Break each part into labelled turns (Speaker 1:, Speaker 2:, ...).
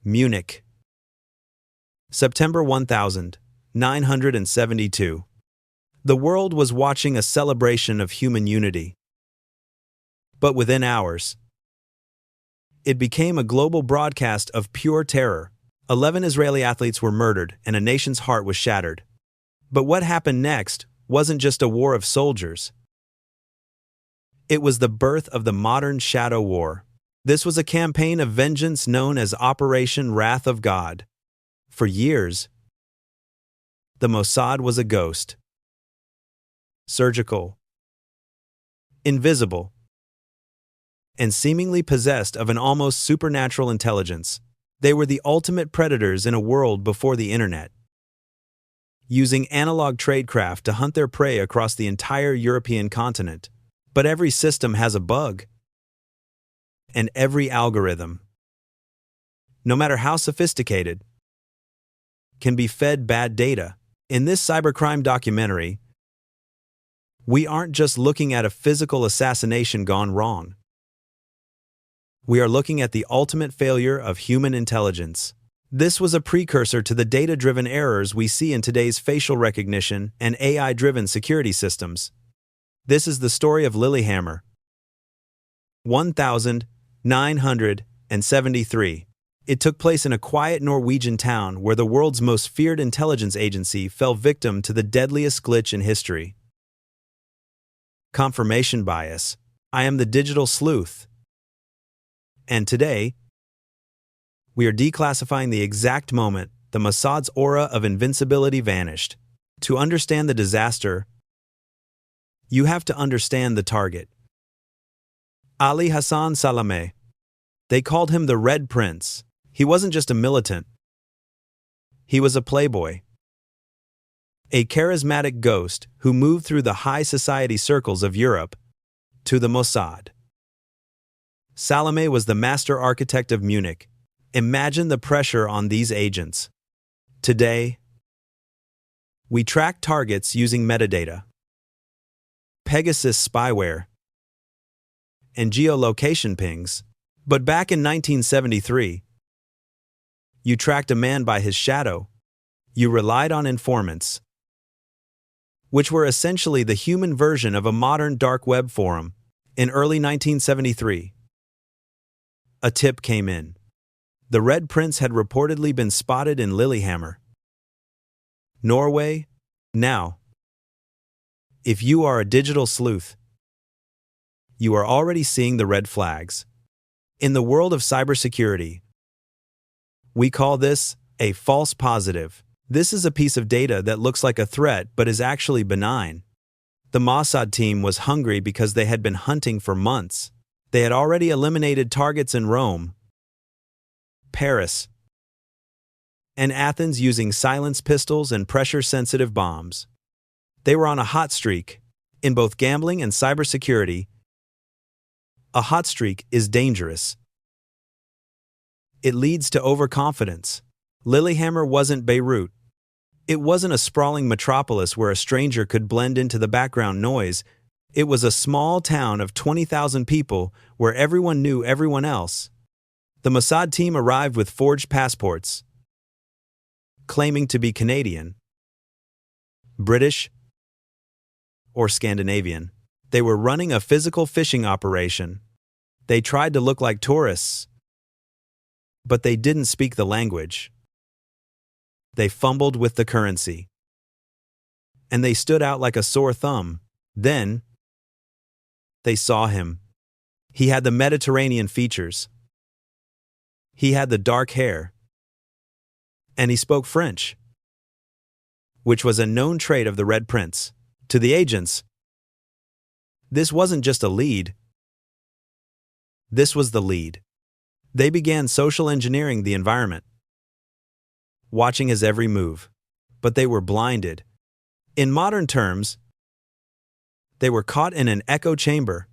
Speaker 1: Munich. September 1972. The world was watching a celebration of human unity. But within hours, it became a global broadcast of pure terror. 11 Israeli athletes were murdered and a nation's heart was shattered. But what happened next wasn't just a war of soldiers. It was the birth of the modern shadow war. This was a campaign of vengeance known as Operation Wrath of God. For years, the Mossad was a ghost. Surgical, invisible, and seemingly possessed of an almost supernatural intelligence. They were the ultimate predators in a world before the internet, using analog tradecraft to hunt their prey across the entire European continent. But every system has a bug, and every algorithm, no matter how sophisticated, can be fed bad data. In this cybercrime documentary, we aren't just looking at a physical assassination gone wrong. We are looking at the ultimate failure of human intelligence. This was a precursor to the data-driven errors we see in today's facial recognition and AI-driven security systems. This is the story of Lilyhammer. 1973. It took place in a quiet Norwegian town where the world's most feared intelligence agency fell victim to the deadliest glitch in history. Confirmation bias. I am the Digital Sleuth. And today, we are declassifying the exact moment the Mossad's aura of invincibility vanished. To understand the disaster, you have to understand the target. Ali Hassan Salameh. They called him the Red Prince. He wasn't just a militant. He was a playboy. A charismatic ghost who moved through the high society circles of Europe to the Mossad. Salameh was the master architect of Munich. Imagine the pressure on these agents. Today, we track targets using metadata, Pegasus spyware, and geolocation pings. But back in 1973, you tracked a man by his shadow. You relied on informants, which were essentially the human version of a modern dark web forum. In early 1973, a tip came in. The Red Prince had reportedly been spotted in Lilyhammer, Norway. Now, if you are a digital sleuth, you are already seeing the red flags. In the world of cybersecurity, we call this a false positive. This is a piece of data that looks like a threat but is actually benign. The Mossad team was hungry because they had been hunting for months. They had already eliminated targets in Rome, Paris, and Athens using silence pistols and pressure-sensitive bombs. They were on a hot streak in both gambling and cybersecurity. A hot streak is dangerous. It leads to overconfidence. Lilyhammer wasn't Beirut. It wasn't a sprawling metropolis where a stranger could blend into the background noise. It was a small town of 20,000 people where everyone knew everyone else. The Mossad team arrived with forged passports, claiming to be Canadian, British, or Scandinavian. They were running a physical phishing operation. They tried to look like tourists, but they didn't speak the language. They fumbled with the currency, and they stood out like a sore thumb. Then, they saw him. He had the Mediterranean features. He had the dark hair. And he spoke French, which was a known trait of the Red Prince. To the agents, this wasn't just a lead. This was the lead. They began social engineering the environment, watching his every move. But they were blinded. In modern terms, they were caught in an echo chamber.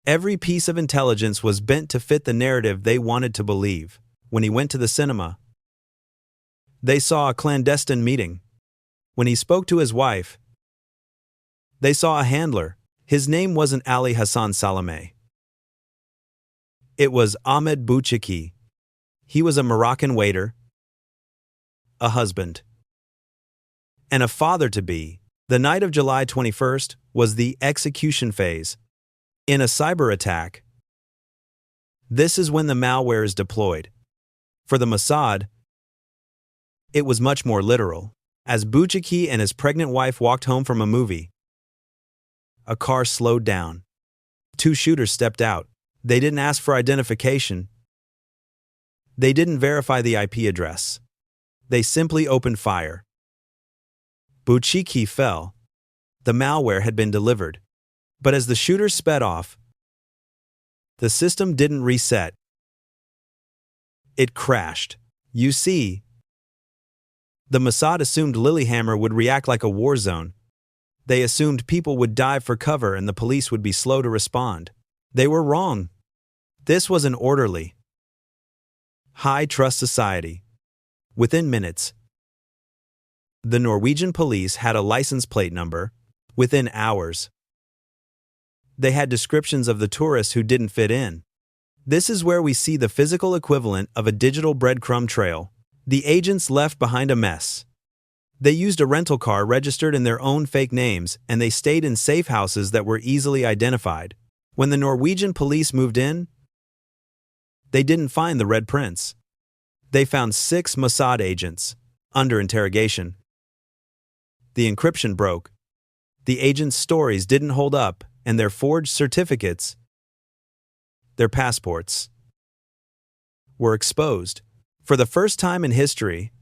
Speaker 1: Every piece of intelligence was bent to fit the narrative they wanted to believe. When he went to the cinema, they saw a clandestine meeting. When he spoke to his wife, they saw a handler. His name wasn't Ali Hassan Salameh. It was Ahmed Bouchaki. He was a Moroccan waiter, a husband, and a father-to-be. The night of July 21st was the execution phase. In a cyber attack, this is when the malware is deployed. For the Mossad, it was much more literal. As Bouchaki and his pregnant wife walked home from a movie, a car slowed down. Two shooters stepped out. They didn't ask for identification. They didn't verify the IP address. They simply opened fire. Bouchaki fell. The malware had been delivered. But as the shooters sped off, the system didn't reset. It crashed. You see, the Mossad assumed Lilyhammer would react like a war zone. They assumed people would dive for cover and the police would be slow to respond. They were wrong. This was an orderly, high-trust society. Within minutes, the Norwegian police had a license plate number. Within hours, they had descriptions of the tourists who didn't fit in. This is where we see the physical equivalent of a digital breadcrumb trail. The agents left behind a mess. They used a rental car registered in their own fake names, and they stayed in safe houses that were easily identified. When the Norwegian police moved in, they didn't find the Red Prince. They found 6 Mossad agents under interrogation. The encryption broke. The agents' stories didn't hold up, and their forged certificates, their passports, were exposed. For the first time in history,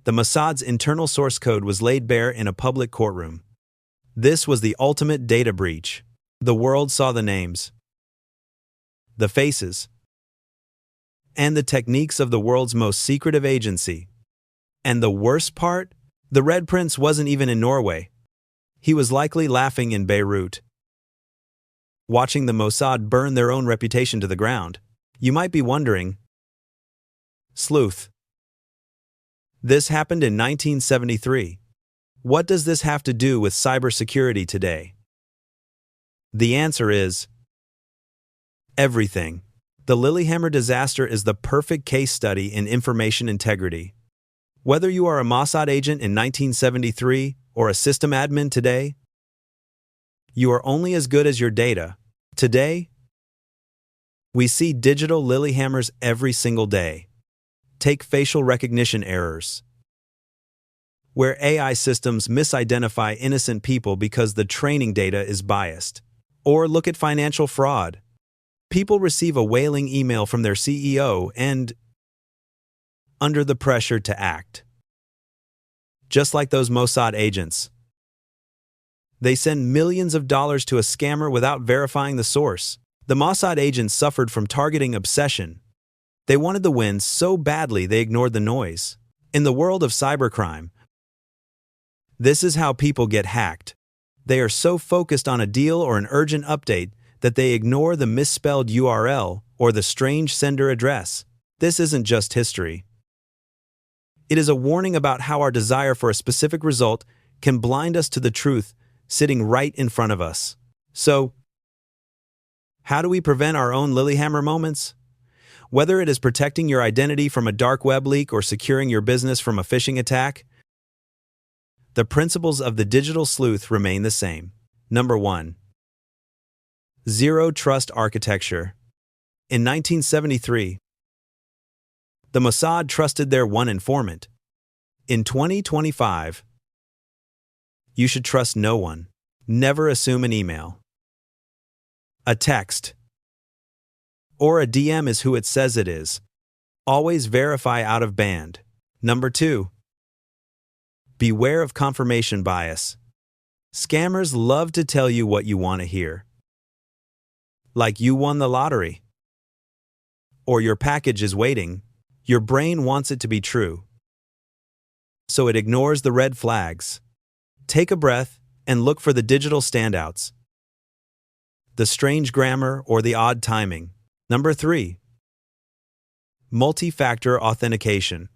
Speaker 1: the Mossad's internal source code was laid bare in a public courtroom. This was the ultimate data breach. The world saw the names, the faces, and the techniques of the world's most secretive agency. And the worst part? The Red Prince wasn't even in Norway. He was likely laughing in Beirut, watching the Mossad burn their own reputation to the ground. You might be wondering, Sleuth, this happened in 1973. What does this have to do with cybersecurity today? The answer is everything. The Lilyhammer disaster is the perfect case study in information integrity. Whether you are a Mossad agent in 1973 or a system admin today, you are only as good as your data. Today, we see digital Lilyhammers every single day. Take facial recognition errors, where AI systems misidentify innocent people because the training data is biased. Or look at financial fraud. People receive a wailing email from their CEO and, under the pressure to act, just like those Mossad agents, they send millions of dollars to a scammer without verifying the source. The Mossad agents suffered from targeting obsession. They wanted the win so badly they ignored the noise. In the world of cybercrime, this is how people get hacked. They are so focused on a deal or an urgent update that they ignore the misspelled URL or the strange sender address. This isn't just history. It is a warning about how our desire for a specific result can blind us to the truth sitting right in front of us. So, how do we prevent our own Lilyhammer moments? Whether it is protecting your identity from a dark web leak or securing your business from a phishing attack, the principles of the Digital Sleuth remain the same. Number 1. Zero Trust Architecture. In 1973, the Mossad trusted their one informant. In 2025, you should trust no one. Never assume an email, a text, or a DM is who it says it is. Always verify out of band. Number 2. Beware of confirmation bias. Scammers love to tell you what you want to hear. Like you won the lottery, or your package is waiting. Your brain wants it to be true, so it ignores the red flags. Take a breath and look for the digital standouts, the strange grammar or the odd timing. Number 3. Multi-factor authentication.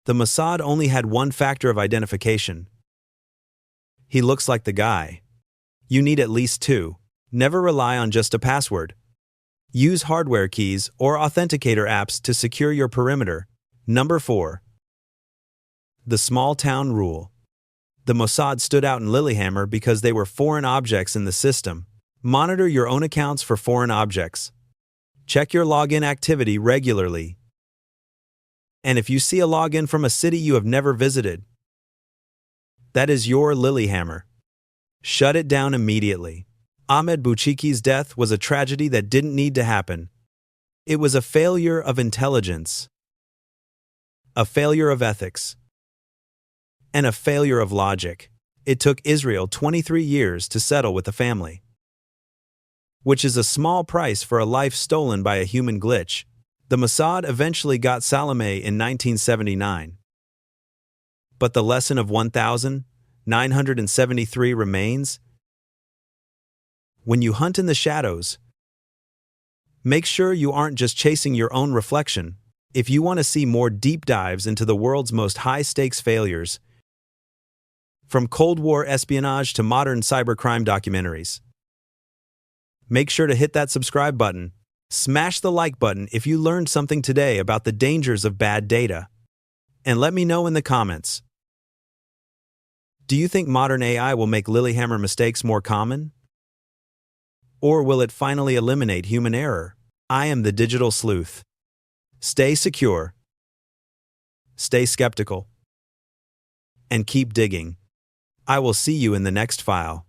Speaker 1: The Mossad only had one factor of identification. He looks like the guy. You need at least 2. Never rely on just a password. Use hardware keys or authenticator apps to secure your perimeter. Number 4. The small town rule. The Mossad stood out in Lilyhammer because they were foreign objects in the system. Monitor your own accounts for foreign objects. Check your login activity regularly. And if you see a login from a city you have never visited, that is your Lilyhammer. Shut it down immediately. Ahmed Bouchiki's death was a tragedy that didn't need to happen. It was a failure of intelligence, a failure of ethics, and a failure of logic. It took Israel 23 years to settle with the family, which is a small price for a life stolen by a human glitch. The Mossad eventually got Salome in 1979. But the lesson of 1,973 remains. When you hunt in the shadows, make sure you aren't just chasing your own reflection. If you want to see more deep dives into the world's most high-stakes failures, from Cold War espionage to modern cybercrime documentaries, make sure to hit that subscribe button. Smash the like button if you learned something today about the dangers of bad data. And let me know in the comments. Do you think modern AI will make Lilyhammer mistakes more common? Or will it finally eliminate human error? I am the Digital Sleuth. Stay secure, stay skeptical, and keep digging. I will see you in the next file.